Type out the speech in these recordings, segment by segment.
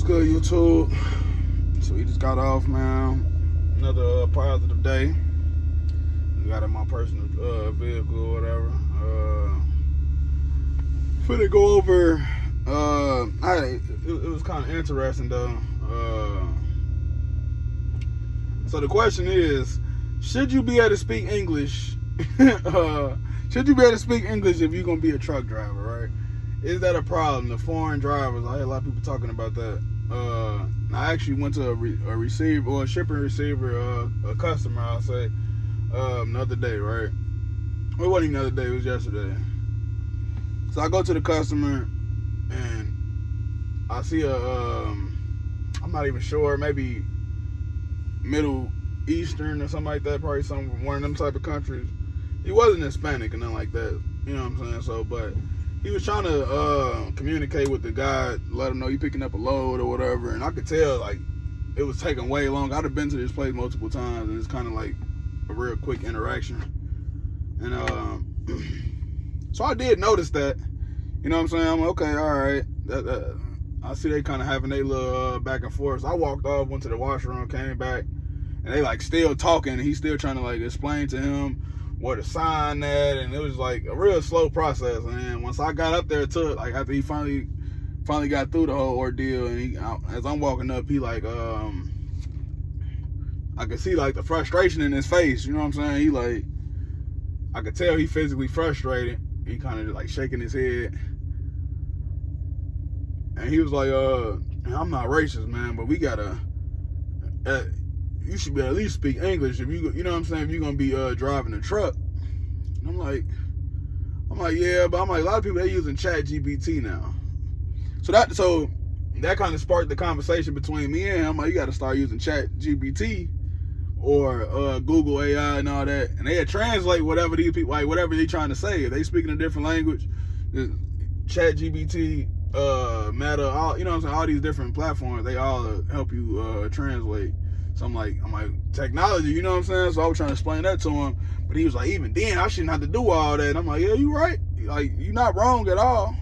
good, YouTube? So we just got off, man. Another positive day. We got in my personal vehicle or whatever. Finna go over. It was kind of interesting though. So the question is, should you be able to speak English? Should you be able to speak English if you're gonna be a truck driver, right? Is that a problem? The foreign drivers, I hear a lot of people talking about that. I actually went to a receiver or a shipping receiver, a customer, I'll say, the other day, right? Well, it wasn't even the other day, it was yesterday. So I go to the customer and I see I'm not even sure, maybe Middle Eastern or something like that, probably one of them type of countries. He wasn't Hispanic or nothing like that, you know what I'm saying? So, but he was trying to communicate with the guy, let him know he picking up a load or whatever, and I could tell like it was taking way long. I'd have been to this place multiple times, and it's kind of like a real quick interaction. And so I did notice that, you know what I'm saying? I'm like, okay, all right. I see they kind of having their little back and forth. So I walked off, went to the washroom, came back, and they like still talking, and he's still trying to like explain to him where to sign that, and it was like a real slow process. And then once I got up there to it, like after he finally got through the whole ordeal, and as I'm walking up, he like I could see like the frustration in his face, you know what I'm saying? He like, I could tell he physically frustrated. He kind of just like shaking his head, and he was like, I'm not racist, man, but we gotta you should be at least speak English if you know what I'm saying, if you're gonna be driving a truck. And I'm like, yeah, but I'm like, a lot of people, they using ChatGPT now. So that kind of sparked the conversation between me and him. I'm like, you gotta start using ChatGPT or Google AI and all that, and they translate whatever these people, like whatever they trying to say. If they speaking a different language, ChatGPT, Meta, all, you know what I'm saying, all these different platforms, they all help you translate. So I'm like, technology, you know what I'm saying? So I was trying to explain that to him, but he was like, even then, I shouldn't have to do all that. And I'm like, yeah, you right. Like, you're not wrong at all.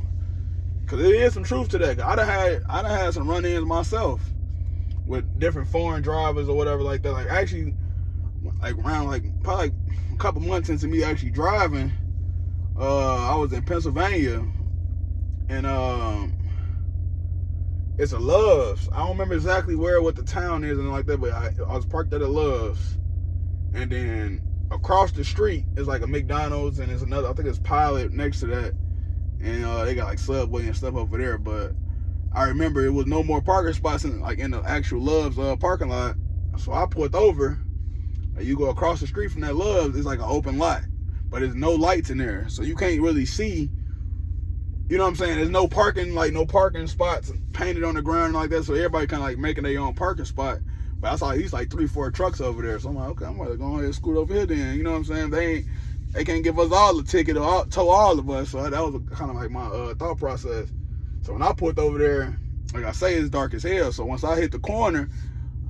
Cause there is some truth to that. I done had some run-ins myself with different foreign drivers or whatever like that. Like actually, like around like probably like a couple months into me actually driving, I was in Pennsylvania, and it's a Love's. I don't remember exactly what the town is and like that, but I was parked at a Love's, and then across the street is like a McDonald's, and there's another, I think it's Pilot next to that, and they got like Subway and stuff over there. But I remember it was no more parking spots in the actual Love's parking lot, so I pulled over. Like, you go across the street from that Love's, it's like an open lot, but there's no lights in there, so you can't really see. You know what I'm saying? There's no parking spots painted on the ground like that, so everybody kind of like making their own parking spot. But I saw these like 3-4 trucks over there, so I'm like, okay, I'm gonna go ahead and scoot over here then. You know what I'm saying? They can't give us all the ticket or tow all of us. So that was kind of like my thought process. So when I pulled over there, like I say, it's dark as hell. So once I hit the corner,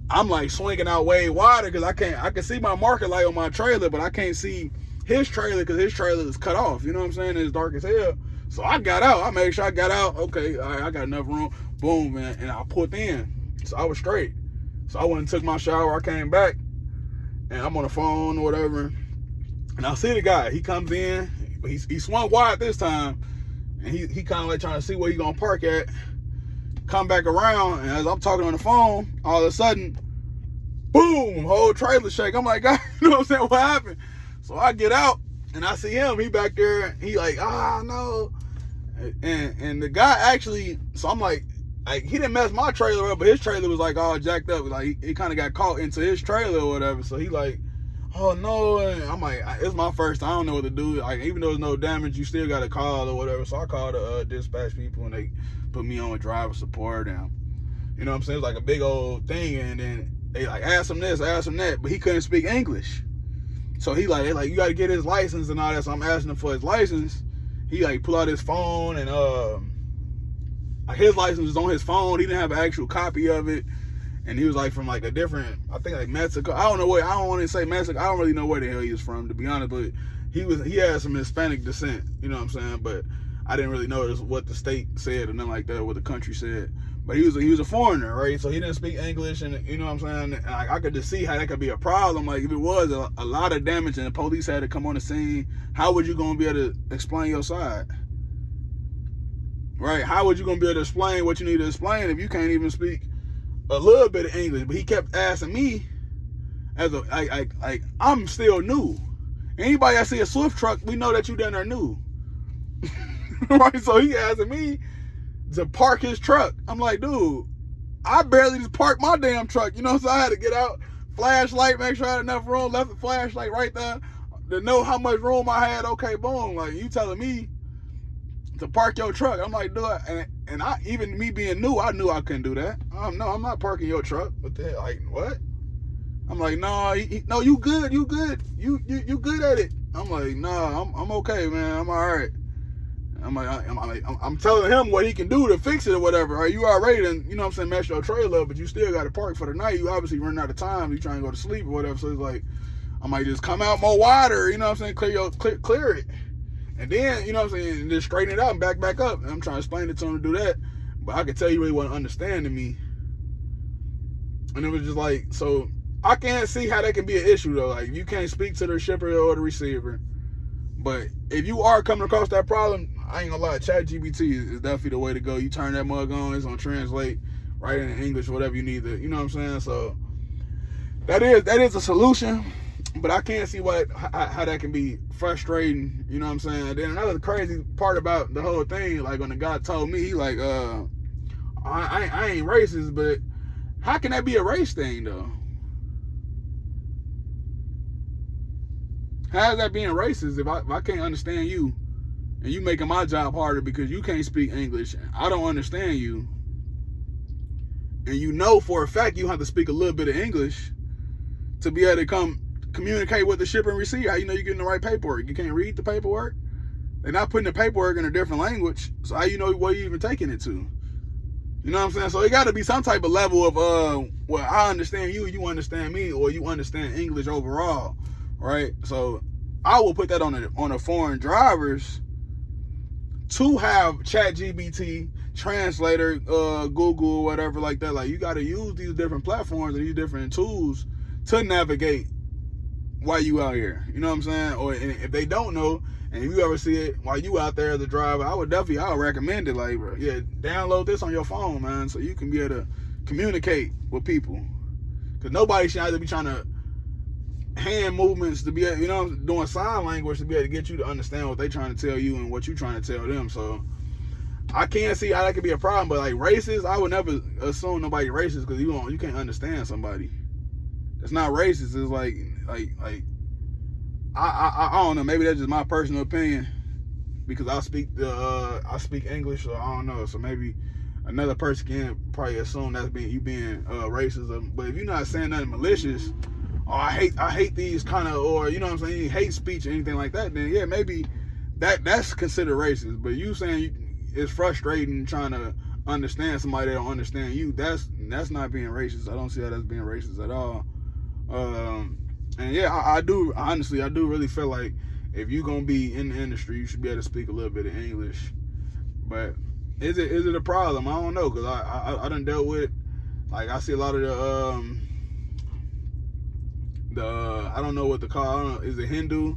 I'm like swinging out way wider because I can see my marker light on my trailer, but I can't see his trailer because his trailer is cut off. You know what I'm saying? It's dark as hell. So I got out. I made sure I got out. Okay, all right, I got enough room. Boom, man. And I pulled in. So I was straight. So I went and took my shower. I came back, and I'm on the phone or whatever. And I see the guy. He comes in. He swung wide this time. And he kind of like trying to see where he going to park at. Come back around. And as I'm talking on the phone, all of a sudden, boom, whole trailer shake. I'm like, God, you know what I'm saying? What happened? So I get out. And I see him, he back there, he like, no. And the guy actually, so I'm like, he didn't mess my trailer up, but his trailer was like all jacked up. Like he kind of got caught into his trailer or whatever. So he like, oh no. And I'm like, it's my first time, I don't know what to do. Like, even though there's no damage, you still got to call or whatever. So I called the dispatch people, and they put me on driver support. And you know what I'm saying? It's like a big old thing. And then they like, ask him this, ask him that, but he couldn't speak English. So he like, you got to get his license and all that. So I'm asking him for his license. He like pull out his phone, and his license was on his phone. He didn't have an actual copy of it, and he was like from like a different, I think like Mexico. I don't want to say Mexico. I don't really know where the hell he was from, to be honest. But he had some Hispanic descent. You know what I'm saying? But I didn't really notice what the state said or nothing like that, what the country said. But he was a foreigner, right? So he didn't speak English, and you know what I'm saying. And I could just see how that could be a problem. Like if it was a lot of damage and the police had to come on the scene, how would you gonna be able to explain your side? Right? How would you gonna be able to explain what you need to explain if you can't even speak a little bit of English? But he kept asking me, I'm still new. Anybody that see a Swift truck, we know that you done are new. Right? So he asking me to park his truck. I'm like, dude, I barely just parked my damn truck. You know, so I had to get out, flashlight, make sure I had enough room, left the flashlight right there to know how much room I had. Okay, boom. Like, you telling me to park your truck. I'm like, dude, and I, even me being new, I knew I couldn't do that. No, I'm not parking your truck. What the hell? Like, what? I'm like, no, no, you good, you good at it. I'm like, nah, I'm okay, man. I'm all right. I'm telling him what he can do to fix it or whatever. Right? You already done, you know what I'm saying, mess your trailer up, but you still got to park for the night. You obviously running out of time. You trying to go to sleep or whatever. So it's like, I might just come out more wider, you know what I'm saying, clear it. And then, you know what I'm saying, and just straighten it out and back up. And I'm trying to explain it to him to do that. But I could tell you really wasn't understanding me. And it was just like, so I can't see how that can be an issue though. Like, you can't speak to the shipper or the receiver. But if you are coming across that problem, I ain't gonna lie, ChatGPT is definitely the way to go. You turn that mug on, it's gonna translate right into English, whatever you need to, you know what I'm saying? So that is a solution, but I can't see how that can be frustrating, you know what I'm saying? And then another crazy part about the whole thing, like when the guy told me, he like, I ain't racist, but how can that be a race thing though? How's that being racist if I can't understand you and you making my job harder because you can't speak English and I don't understand you, and you know for a fact you have to speak a little bit of English to be able to communicate with the shipper and receiver? How you know you're getting the right paperwork? You can't read the paperwork? They're not putting the paperwork in a different language, so how you know what you're even taking it to? You know what I'm saying? So it got to be some type of level of well, I understand you, you understand me, or you understand English overall. Right, so I will put that on the foreign drivers to have ChatGPT, translator, Google, whatever like that. Like, you got to use these different platforms and these different tools to navigate while you out here. You know what I'm saying? Or if they don't know, and if you ever see it while you out there as a driver, I would recommend it. Like, bro, yeah, download this on your phone, man, so you can be able to communicate with people. Because nobody should have to be trying to hand movements to be, you know, doing sign language to be able to get you to understand what they're trying to tell you and what you're trying to tell them. So I can't see how that could be a problem. But like racist, I would never assume nobody racist because you can't understand somebody. It's not racist. It's like I don't know. Maybe that's just my personal opinion because I speak English, so I don't know. So maybe another person can probably assume that's you being racist. But if you're not saying nothing malicious, oh, I hate these kind of, or you know what I'm saying, hate speech or anything like that, then yeah, maybe that's considered racist. But you saying it's frustrating trying to understand somebody that don't understand you, that's not being racist. I don't see how that's being racist at all. And yeah, I do really feel like if you're gonna be in the industry, you should be able to speak a little bit of English. But is it a problem? I don't know, because I done dealt with, like, I see a lot of the I don't know what to call. I don't know, is it Hindu,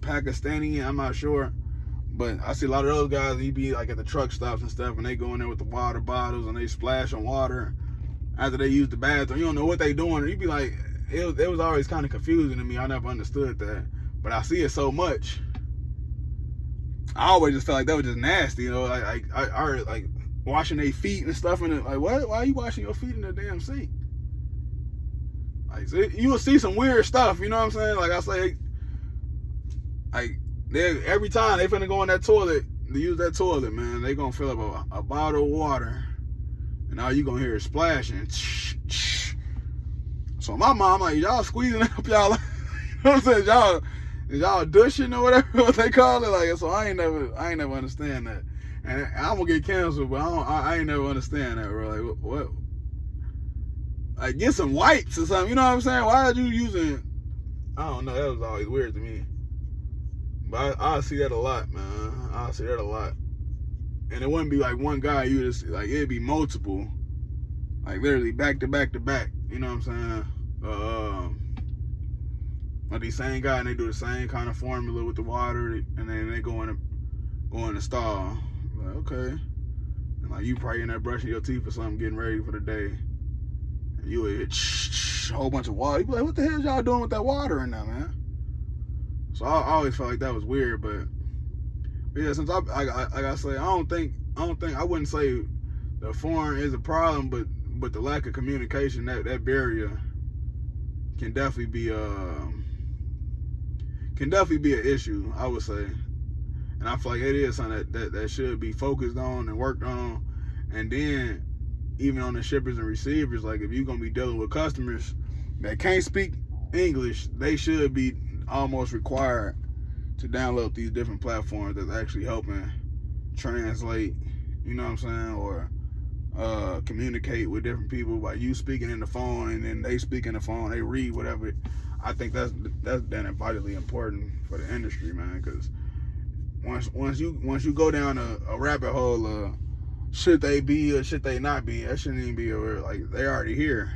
Pakistani? I'm not sure, but I see a lot of those guys. He be like at the truck stops and stuff, and they go in there with the water bottles and they splash on water after they use the bathroom. You don't know what they doing. You be like, it was always kind of confusing to me. I never understood that, but I see it so much. I always just felt like that was just nasty. You know, I heard like washing their feet and stuff, and like, what? Why are you washing your feet in the damn sink? Like, so you will see some weird stuff, you know what I'm saying? Like I say, like every time they finna go in that toilet to use that toilet, man, they gonna fill up a bottle of water, and all you gonna hear is splashing. So my mom, like, y'all squeezing up y'all, you know what I'm saying? Y'all douching or whatever what they call it. Like, so I ain't never understand that, and I'm gonna get canceled, but I ain't never understand that, bro. Like, what? Like, get some wipes or something, you know what I'm saying? Why are you using, I don't know, that was always weird to me. But I see that a lot, man. I see that a lot. and it wouldn't be like one guy. You just like it'd be multiple, like literally back to back to back. You know what I'm saying? Like these same guy, and they do the same kind of formula with the water, and then they go in the stall. Like, okay, and like you probably in there brushing your teeth or something, getting ready for the day, and you would hit a whole bunch of water. You be like, what the hell is y'all doing with that water in there, man? So I always felt like that was weird, but yeah, since like I say, I wouldn't say the foreign is a problem, but the lack of communication, that barrier can definitely be an issue, I would say. And I feel like it is something that should be focused on and worked on. And then even on the shippers and receivers, like if you're gonna be dealing with customers that can't speak English, they should be almost required to download these different platforms that's actually helping translate, you know what I'm saying, or communicate with different people by you speaking in the phone and then they speak in the phone, they read whatever. I think that's vitally important for the industry, man, because once you go down a rabbit hole of should they be or should they not be, that shouldn't even be like they already here.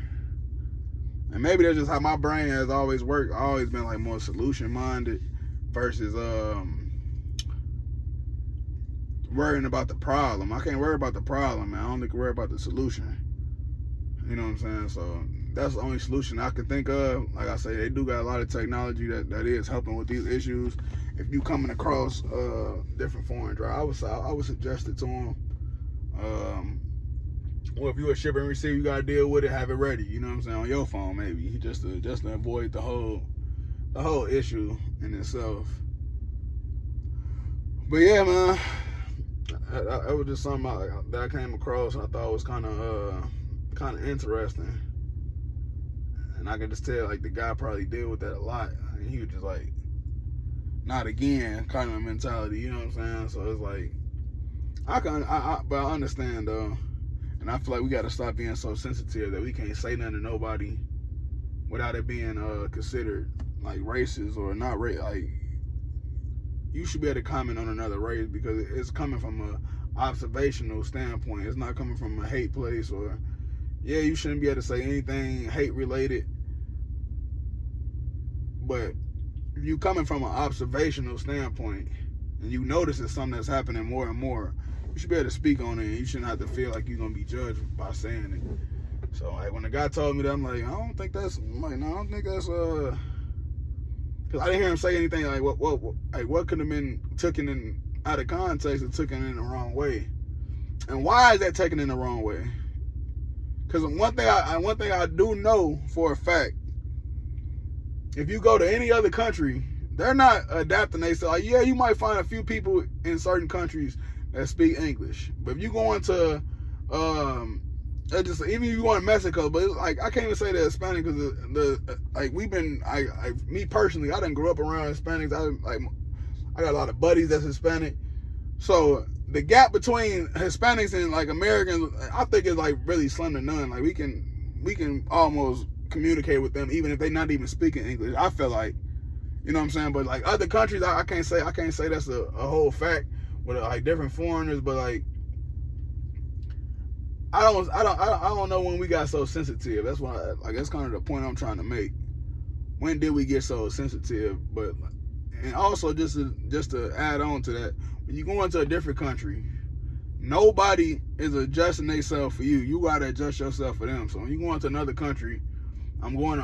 And maybe that's just how my brain has always worked. I've always been like more solution minded versus worrying about the problem. I can't worry about the problem, man. I only can worry about the solution. You know what I'm saying? So that's the only solution I can think of. Like I say, they do got a lot of technology that is helping with these issues. If you coming across different foreign drivers, I would suggest it to them. Well, if you're a shipper and receiver, you gotta deal with it, have it ready. You know what I'm saying, on your phone maybe, just to avoid the whole issue in itself. But yeah, man, that was just something that I came across and I thought was kind of interesting. And I could just tell like the guy probably deal with that a lot. And he was just like, not again, kind of a mentality. You know what I'm saying? So it's like but I understand though. And I feel like we got to stop being so sensitive that we can't say nothing to nobody without it being considered like racist or not racist. Like, you should be able to comment on another race because it's coming from a observational standpoint. It's not coming from a hate place or, yeah, you shouldn't be able to say anything hate related. But if you coming from an observational standpoint and you notice it's something that's happening more and more, you should be able to speak on it, and you shouldn't have to feel like you're gonna be judged by saying it. So like when the guy told me that, I'm like, I don't think that's because I didn't hear him say anything like what could have been taken in out of context and taken in the wrong way. And why is that taken in the wrong way? Because one thing I do know for a fact, if you go to any other country, they're not adapting themselves. Like, yeah, you might find a few people in certain countries that speak English, but if you go into even if you go to Mexico, but it's like I can't even say that Hispanic because me personally, I didn't grow up around Hispanics. I got a lot of buddies that's Hispanic, so the gap between Hispanics and like Americans, I think is like really slim to none. Like we can almost communicate with them even if they're not even speaking English. I feel like, you know what I'm saying. But like other countries, I can't say that's a whole fact with like different foreigners. But like I don't know when we got so sensitive. That's why that's kind of the point I'm trying to make. When did we get so sensitive? But and also just to add on to that, when you go into a different country, nobody is adjusting themselves for you. You gotta adjust yourself for them. So when you go into another country, I'm going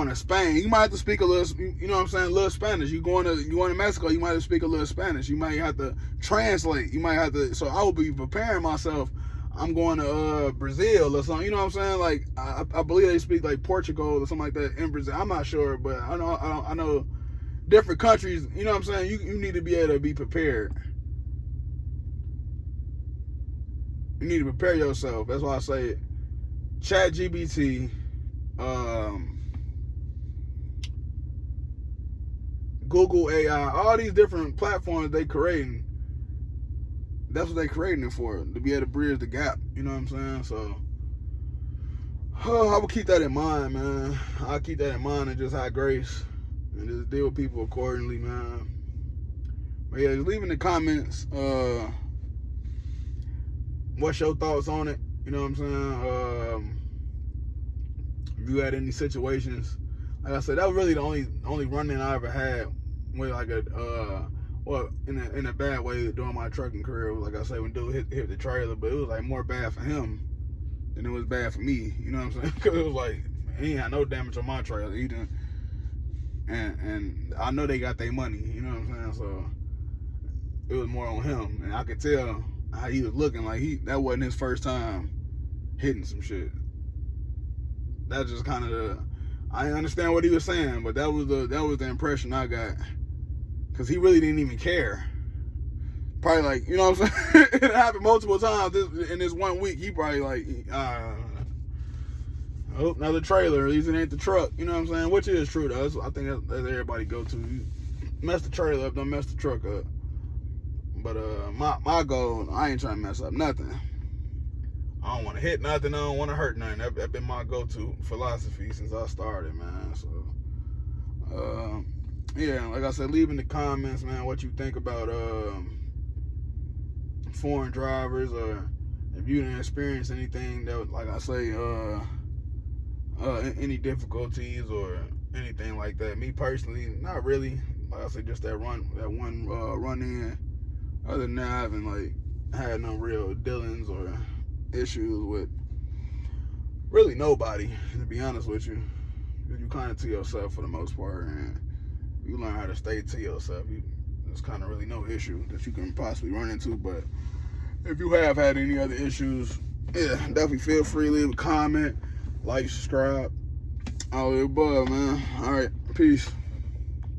to Spain. You might have to speak a little, you know what I'm saying, a little Spanish. You going to Mexico, you might have to speak a little Spanish. You might have to translate. You might have to. So I will be preparing myself. I'm going to Brazil or something. You know what I'm saying? Like I believe they speak like Portugal or something like that in Brazil. I'm not sure, but I know different countries. You know what I'm saying? You need to be able to be prepared. You need to prepare yourself. That's why I say it. ChatGPT, Google AI, all these different platforms they creating. That's what they creating it for, to be able to bridge the gap. You know what I'm saying? So I will keep that in mind, man. I'll keep that in mind and just have grace and just deal with people accordingly, man. But yeah, just leave in the comments what's your thoughts on it. You know what I'm saying? If you had any situations, like I said, that was really the only run-in I ever had with like well, in a bad way during my trucking career. Like I said, when dude hit the trailer, but it was like more bad for him than it was bad for me. You know what I'm saying? Because it was like he ain't had no damage on my trailer. He didn't, and I know they got their money. You know what I'm saying? So it was more on him, and I could tell how he was looking. Like that wasn't his first time hitting some shit. That's just kind of I didn't understand what he was saying, but that was the impression I got. Cause he really didn't even care. Probably like, you know what I'm saying? It happened multiple times in this 1 week. He probably like, oh, another trailer. At least it ain't the truck. You know what I'm saying? Which is true though. I think that's everybody go to. You mess the trailer up, don't mess the truck up. But my goal, I ain't trying to mess up nothing. I don't want to hit nothing. I don't want to hurt nothing. That's been my go-to philosophy since I started, man. So, yeah, like I said, leave in the comments, man, what you think about foreign drivers, or if you didn't experience anything that, like I say, any difficulties or anything like that. Me personally, not really. Like I said, just that one run in. Other than that, I haven't like had no real dealings or issues with really nobody, to be honest with you. You kind of to yourself for the most part, and you learn how to stay to yourself. There's kind of really no issue that you can possibly run into. But if you have had any other issues, yeah, definitely feel free to leave a comment, like, subscribe, all the above, man. All right, peace.